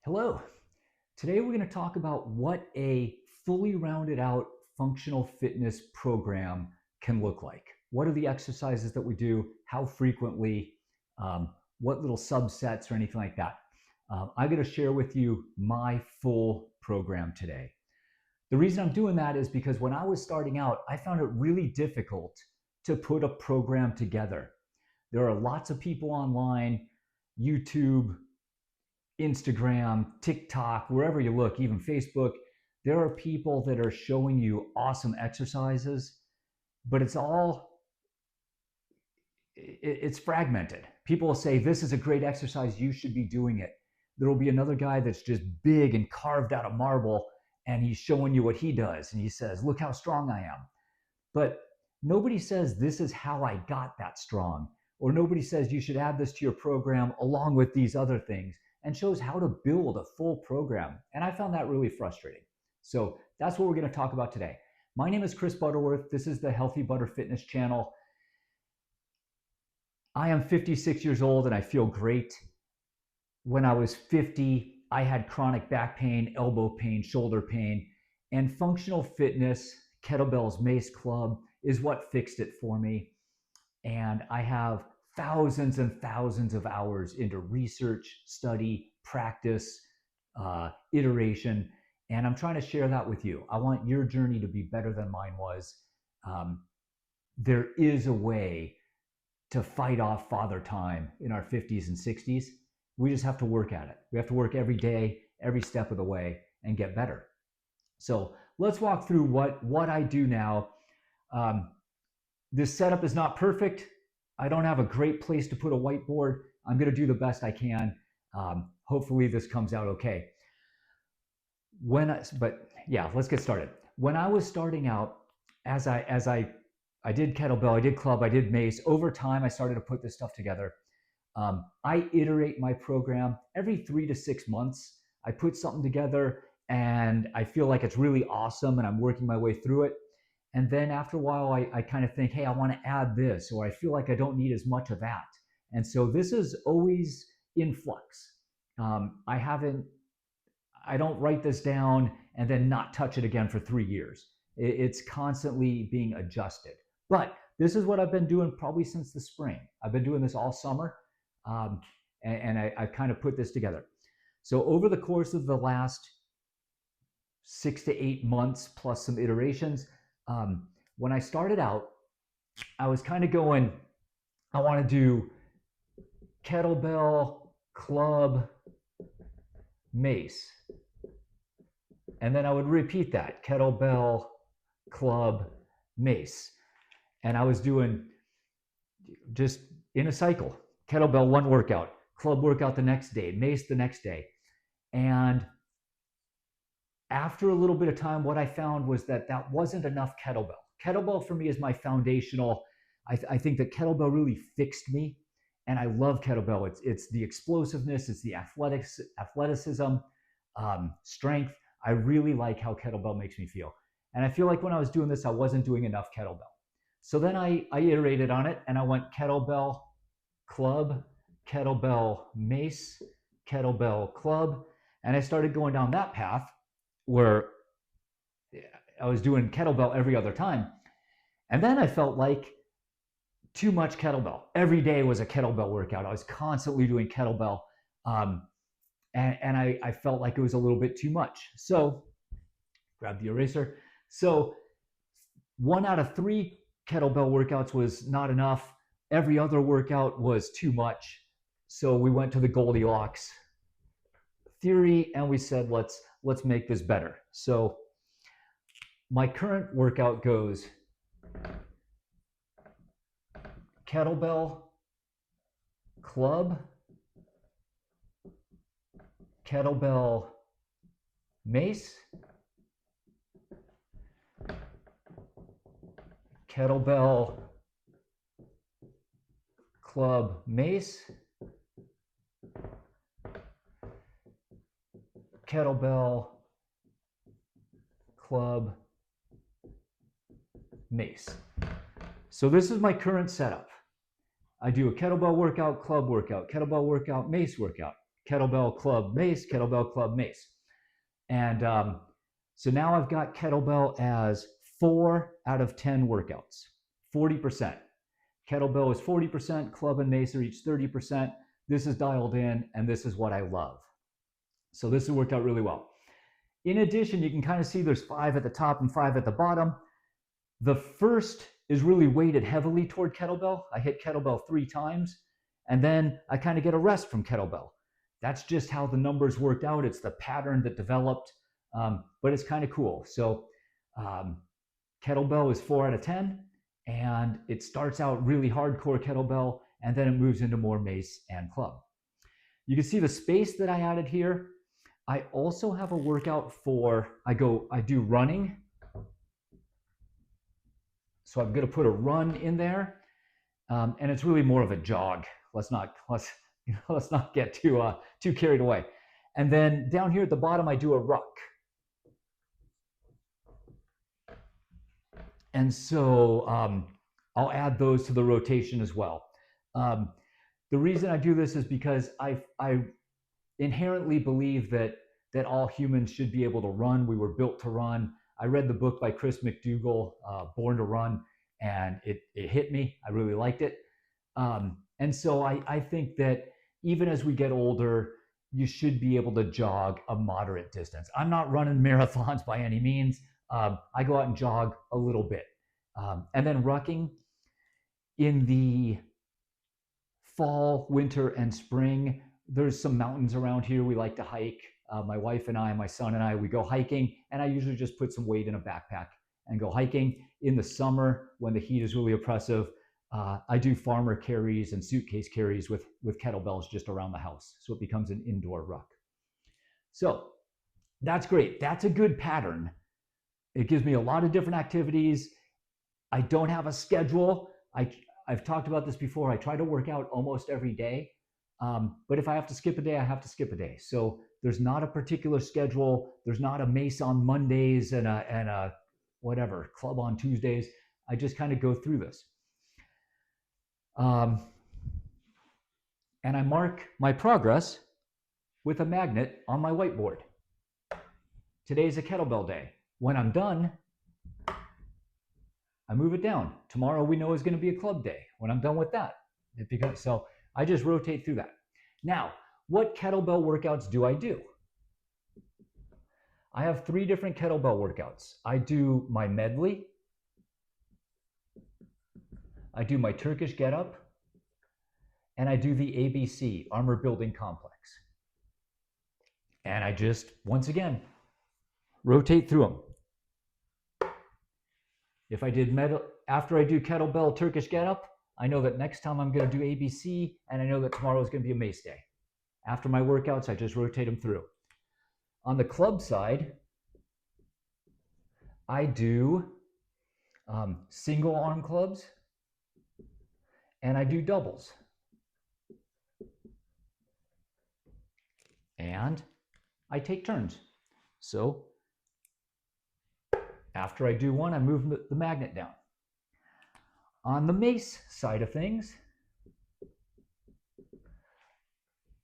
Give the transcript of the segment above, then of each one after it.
Hello. Today we're going to talk about what a fully rounded out functional fitness program can look like. What are the exercises that we do? How frequently? What little subsets or anything like that? I'm going to share with you my full program today. The reason I'm doing that is because when I was starting out, I found it really difficult to put a program together. There are lots of people online, YouTube, Instagram, TikTok, wherever you look, even Facebook, there are people that are showing you awesome exercises, but it's fragmented. People will say, this is a great exercise, you should be doing it. There will be another guy that's just big and carved out of marble, and he's showing you what he does. And he says, look how strong I am. But nobody says, this is how I got that strong. Or nobody says, you should add this to your program along with these other things, and shows how to build a full program. And I found that really frustrating. So that's what we're going to talk about today. My name is Chris Butterworth. This is the Healthy Butter Fitness channel. I am 56 years old and I feel great. When I was 50, I had chronic back pain, elbow pain, shoulder pain, and functional fitness, Kettlebells, Mace Club is what fixed it for me. And I have thousands and thousands of hours into research, study, practice, iteration, and I'm trying to share that with you. I want your journey to be better than mine was. There is a way to fight off father time in our 50s and 60s. We just have to work at it. We have to work every day, every step of the way, and get better. So let's walk through what I do now. This setup is not perfect. I don't have a great place to put a whiteboard. I'm going to do the best I can. Hopefully this comes out okay. But yeah, let's get started. When I was starting out, as I did kettlebell, I did club, I did mace. Over time, I started to put this stuff together. I iterate my program every 3 to 6 months. I put something together and I feel like it's really awesome and I'm working my way through it. And then after a while, I kind of think, hey, I want to add this, or I feel like I don't need as much of that. And so this is always in flux. I don't write this down and then not touch it again for 3 years. It's constantly being adjusted. But this is what I've been doing probably since the spring. I've been doing this all summer, and I've kind of put this together. So over the course of the last 6 to 8 months, plus some iterations, when I started out, I was kind of going, I want to do kettlebell, club, mace. And then I would repeat that, kettlebell, club, mace. And I was doing just in a cycle, kettlebell one workout, club workout the next day, mace the next day. And after a little bit of time, what I found was that wasn't enough kettlebell. Kettlebell for me is my foundational. I think that kettlebell really fixed me, and I love kettlebell. It's the explosiveness, it's the athleticism, strength. I really like how kettlebell makes me feel. And I feel like when I was doing this, I wasn't doing enough kettlebell. So then I iterated on it and I went kettlebell, club, kettlebell, mace, kettlebell, club. And I started going down that path where I was doing kettlebell every other time. And then I felt like too much kettlebell. Every day was a kettlebell workout. I was constantly doing kettlebell. And I felt like it was a little bit too much. So grab the eraser. So 1 out of 3 kettlebell workouts was not enough. Every other workout was too much. So we went to the Goldilocks theory and we said, let's make this better. So my current workout goes kettlebell, club, kettlebell, mace, kettlebell, club, mace, kettlebell, club, mace. So this is my current setup. I do a kettlebell workout, club workout, kettlebell workout, mace workout. kettlebell, club, mace, kettlebell, club, mace. And so now I've got kettlebell as 4 out of 10 workouts, 40%. Kettlebell is 40%, club and mace are each 30%. This is dialed in, and this is what I love. So this has worked out really well. In addition, you can kind of see there's 5 at the top and 5 at the bottom. The first is really weighted heavily toward kettlebell. I hit kettlebell 3 times, and then I kind of get a rest from kettlebell. That's just how the numbers worked out. It's the pattern that developed, but it's kind of cool. So kettlebell is 4 out of 10, and it starts out really hardcore kettlebell, and then it moves into more mace and club. You can see the space that I added here. I also have a workout for, I do running. So I'm going to put a run in there, and it's really more of a jog. Let's not get too carried away. And then down here at the bottom, I do a ruck. And so I'll add those to the rotation as well. The reason I do this is because I inherently believe that all humans should be able to run. We were built to run. I read the book by Chris McDougall, Born to Run, and it hit me. I really liked it. And so I think that even as we get older, you should be able to jog a moderate distance. I'm not running marathons by any means. I go out and jog a little bit. And then rucking in the fall, winter, and spring, there's some mountains around here we like to hike. My wife and I, my son and I, we go hiking, and I usually just put some weight in a backpack and go hiking. In the summer, when the heat is really oppressive, I do farmer carries and suitcase carries with kettlebells just around the house. So it becomes an indoor ruck. So that's great. That's a good pattern. It gives me a lot of different activities. I don't have a schedule. I've talked about this before. I try to work out almost every day. But if I have to skip a day, I have to skip a day. So there's not a particular schedule. There's not a mace on Mondays and a whatever, club on Tuesdays. I just kind of go through this. And I mark my progress with a magnet on my whiteboard. Today's a kettlebell day. When I'm done, I move it down. Tomorrow we know is going to be a club day. When I'm done with that, so I just rotate through that. Now, what kettlebell workouts do I do? I have 3 different kettlebell workouts. I do my medley, I do my Turkish get-up, and I do the ABC, armor building complex. And I just, once again, rotate through them. If I did after I do kettlebell Turkish get-up, I know that next time I'm going to do ABC, and I know that tomorrow is going to be a mace day. After my workouts, I just rotate them through. On the club side, I do single arm clubs, and I do doubles. And I take turns. So after I do one, I move the magnet down. On the mace side of things,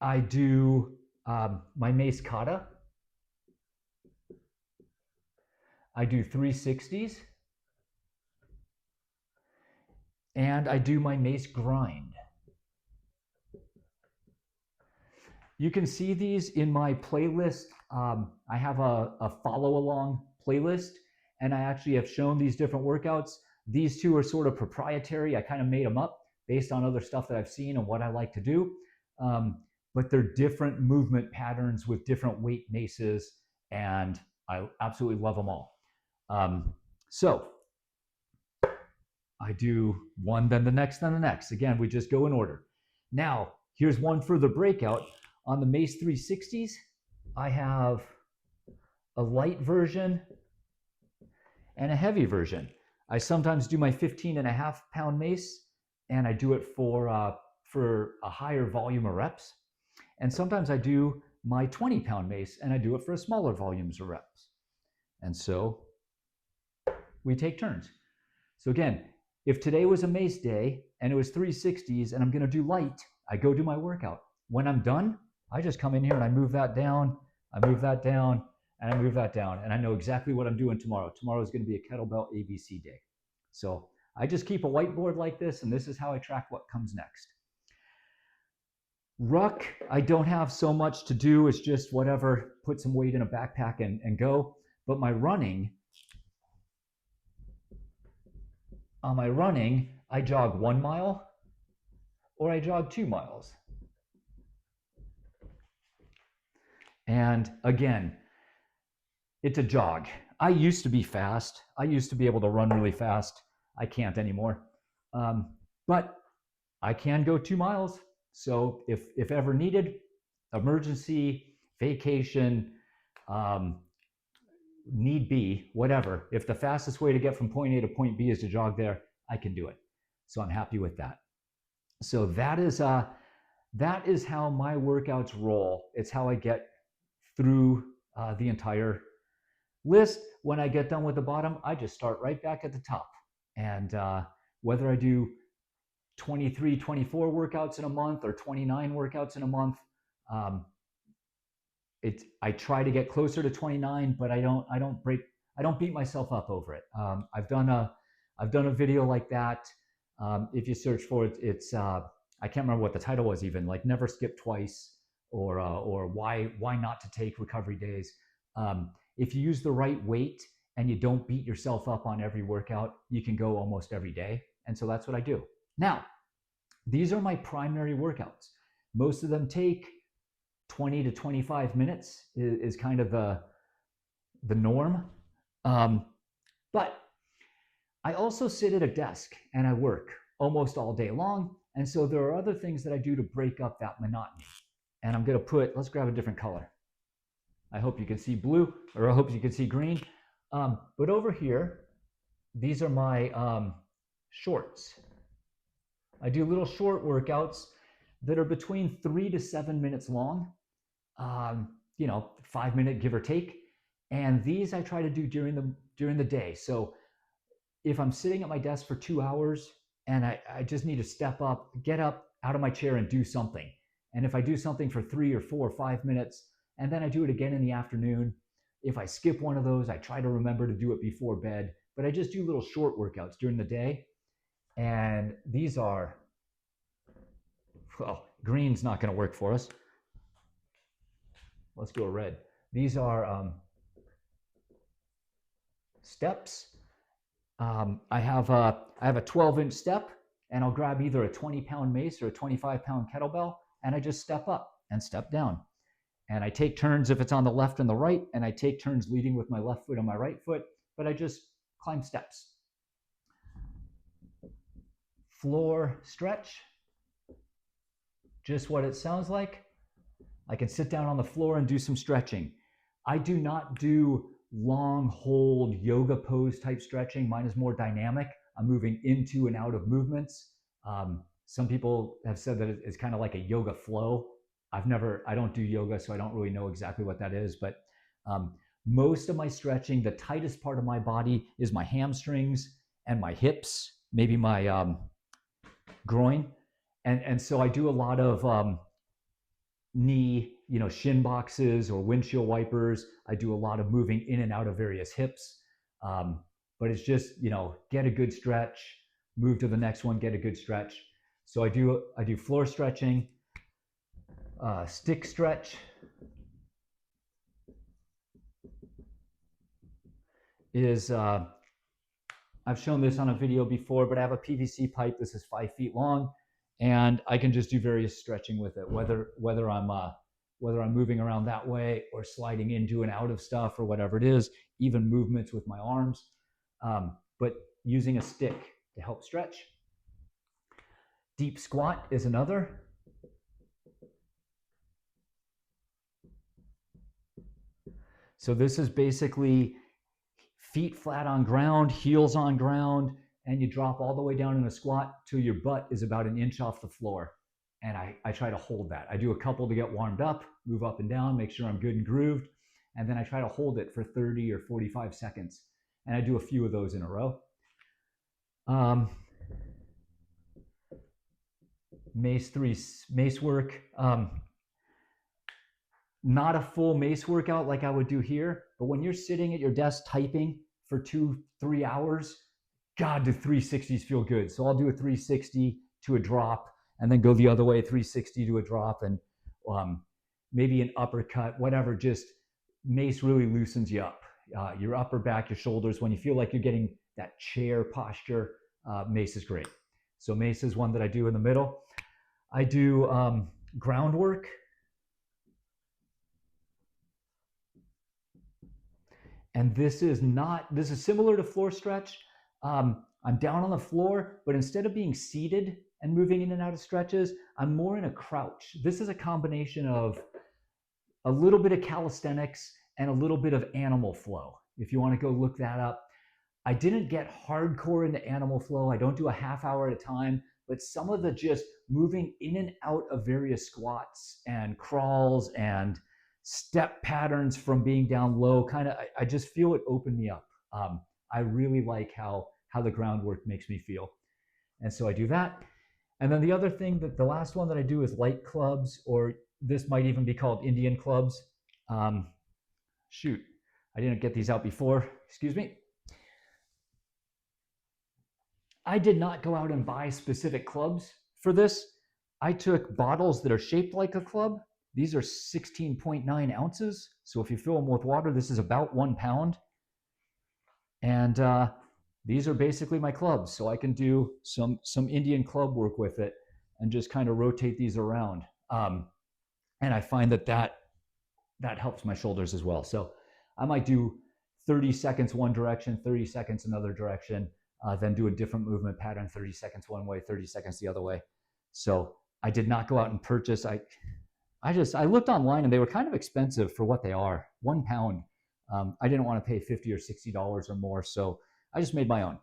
I do my mace kata. I do 360s. And I do my mace grind. You can see these in my playlist. I have a follow along playlist, and I actually have shown these different workouts. These 2 are sort of proprietary. I kind of made them up based on other stuff that I've seen and what I like to do. But they're different movement patterns with different weight maces, and I absolutely love them all. So I do one, then the next, then the next. Again, we just go in order. Now, here's one further breakout. On the Mace 360s, I have a light version and a heavy version. I sometimes do my 15.5 pound mace, and I do it for a higher volume of reps. And sometimes I do my 20 pound mace, and I do it for smaller volumes of reps. And so we take turns. So again, if today was a mace day and it was 360s and I'm going to do light, I go do my workout. When I'm done, I just come in here and I move that down, I move that down, and I move that down. And I know exactly what I'm doing tomorrow. Tomorrow is going to be a kettlebell ABC day. So I just keep a whiteboard like this, and this is how I track what comes next. Ruck, I don't have so much to do. It's just whatever, put some weight in a backpack and go. But my running, on my running, I jog 1 mile or I jog 2 miles. And again, it's a jog. I used to be fast. I used to be able to run really fast. I can't anymore. But I can go 2 miles. So if ever needed, emergency, vacation, need be, whatever, if the fastest way to get from point A to point B is to jog there, I can do it. So I'm happy with that. So that is how my workouts roll. It's how I get through the entire list. When I get done with the bottom, I just start right back at the top. And whether I do 23, 24 workouts in a month or 29 workouts in a month, I try to get closer to 29, but I don't beat myself up over it. I've done a video like that. If you search for it, it's I can't remember what the title was, even like never skip twice, or why not to take recovery days. If you use the right weight and you don't beat yourself up on every workout, you can go almost every day. And so that's what I do. Now, these are my primary workouts. Most of them take 20 to 25 minutes is kind of the norm. But I also sit at a desk and I work almost all day long. And so there are other things that I do to break up that monotony. And I'm going to let's grab a different color. I hope you can see blue, or I hope you can see green. But over here, these are my shorts. I do little short workouts that are between 3 to 7 minutes long, 5 minute give or take. And these I try to do during the day. So if I'm sitting at my desk for 2 hours and I just need to step up, get up out of my chair and do something. And if I do something for 3 or 4 or 5 minutes, and then I do it again in the afternoon, if I skip one of those, I try to remember to do it before bed. But I just do little short workouts during the day. And these are, well, green's not going to work for us. Let's go red. These are steps. I have a 12-inch step, and I'll grab either a 20-pound mace or a 25-pound kettlebell, and I just step up and step down. And I take turns if it's on the left and the right, and I take turns leading with my left foot and my right foot, but I just climb steps. Floor stretch, just what it sounds like. I can sit down on the floor and do some stretching. I do not do long hold yoga pose type stretching. Mine is more dynamic. I'm moving into and out of movements. Some people have said that it's kind of like a yoga flow. I don't do yoga, so I don't really know exactly what that is, but most of my stretching, the tightest part of my body is my hamstrings and my hips, maybe my groin. And so I do a lot of knee, shin boxes or windshield wipers. I do a lot of moving in and out of various hips. But it's just, get a good stretch, move to the next one, get a good stretch. So I do floor stretching, stick stretch is, I've shown this on a video before, but I have a PVC pipe. This is 5 feet long, and I can just do various stretching with it, whether I'm moving around that way or sliding into and out of stuff or whatever it is, even movements with my arms, but using a stick to help stretch. Deep squat is another. So this is basically feet flat on ground, heels on ground, and you drop all the way down in a squat till your butt is about an inch off the floor. And I try to hold that. I do a couple to get warmed up, move up and down, make sure I'm good and grooved, and then I try to hold it for 30 or 45 seconds. And I do a few of those in a row. Mace work. not a full mace workout like I would do here, but when you're sitting at your desk typing for 2-3 hours, God, do 360s feel good. So I'll do a 360 to a drop and then go the other way, 360 to a drop, and maybe an uppercut, whatever. Just mace really loosens you up. Your upper back, your shoulders, when you feel like you're getting that chair posture, mace is great. So mace is one that I do in the middle. I do groundwork. And this is similar to floor stretch. I'm down on the floor, but instead of being seated and moving in and out of stretches, I'm more in a crouch. This is a combination of a little bit of calisthenics and a little bit of animal flow. If you want to go look that up. I didn't get hardcore into animal flow. I don't do a half hour at a time, but some of the just moving in and out of various squats and crawls and step patterns from being down low, I just feel it opened me up. I really like how the groundwork makes me feel. And so I do that. And then the other thing, that the last one that I do is light clubs, or this might even be called Indian clubs. Shoot, I didn't get these out before, excuse me. I did not go out and buy specific clubs for this. I took bottles that are shaped like a club. These are 16.9 ounces. So if you fill them with water, this is about 1 pound. And these are basically my clubs. So I can do some Indian club work with it and just kind of rotate these around. And I find that helps my shoulders as well. So I might do 30 seconds one direction, 30 seconds another direction, then do a different movement pattern, 30 seconds one way, 30 seconds the other way. So I did not go out and purchase. I looked online and they were kind of expensive for what they are, 1 pound. I didn't want to pay $50 or $60 or more, so I just made my own.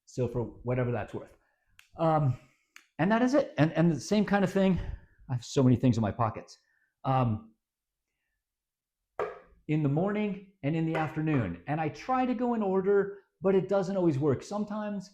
So for whatever that's worth. And that is it. And the same kind of thing. I have so many things in my pockets. In the morning and in the afternoon. And I try to go in order, but it doesn't always work. Sometimes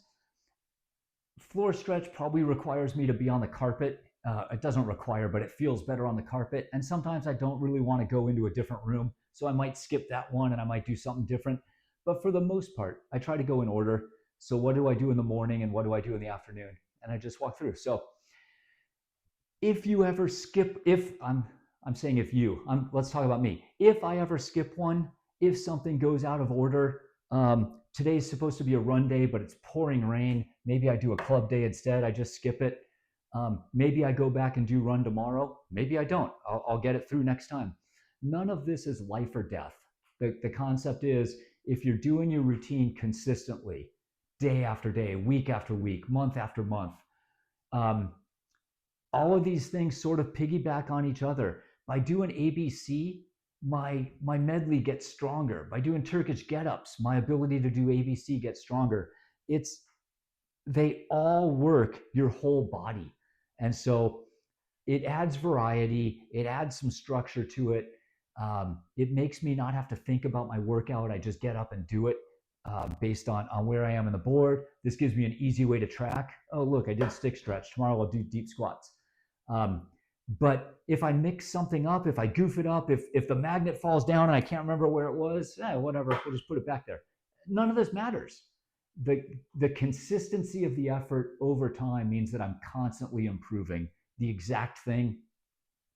floor stretch probably requires me to be on the carpet. It doesn't require, but it feels better on the carpet. And sometimes I don't really want to go into a different room. So I might skip that one and I might do something different. But for the most part, I try to go in order. So what do I do in the morning and what do I do in the afternoon? And I just walk through. So if you ever skip, let's talk about me. If I ever skip one, if something goes out of order, today's supposed to be a run day, but it's pouring rain. Maybe I do a club day instead. I just skip it. Maybe I go back and do run tomorrow. Maybe I don't. I'll get it through next time. None of this is life or death. The concept is, if you're doing your routine consistently, day after day, week after week, month after month, all of these things sort of piggyback on each other. By doing ABC, my medley gets stronger. By doing Turkish get-ups, my ability to do ABC gets stronger. They all work your whole body. And so it adds variety, it adds some structure to it. It makes me not have to think about my workout. I just get up and do it based on where I am on the board. This gives me an easy way to track. Oh, look, I did stick stretch. Tomorrow I'll do deep squats. But if I mix something up, if I goof it up, if the magnet falls down and I can't remember where it was, whatever, we'll just put it back there. None of this matters. The consistency of the effort over time means that I'm constantly improving the exact thing.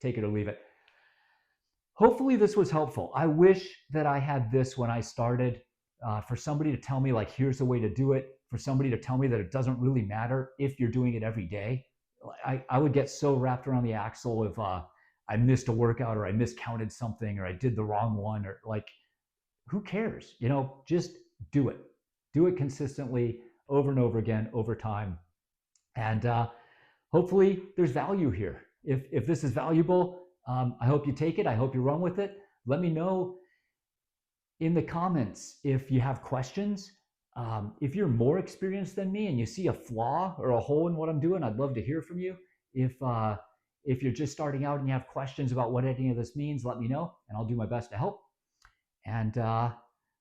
Take it or leave it. Hopefully this was helpful. I wish that I had this when I started. For somebody to tell me, like, here's the way to do it. For somebody to tell me that it doesn't really matter if you're doing it every day. I would get so wrapped around the axle if I missed a workout or I miscounted something or I did the wrong one, or like, who cares? Just do it. Do it consistently over and over again over time. And hopefully there's value here. If this is valuable, I hope you take it. I hope you run with it. Let me know in the comments if you have questions. If you're more experienced than me and you see a flaw or a hole in what I'm doing, I'd love to hear from you. If you're just starting out and you have questions about what any of this means, let me know and I'll do my best to help. And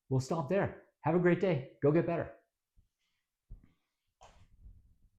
we'll stop there. Have a great day. Go get better.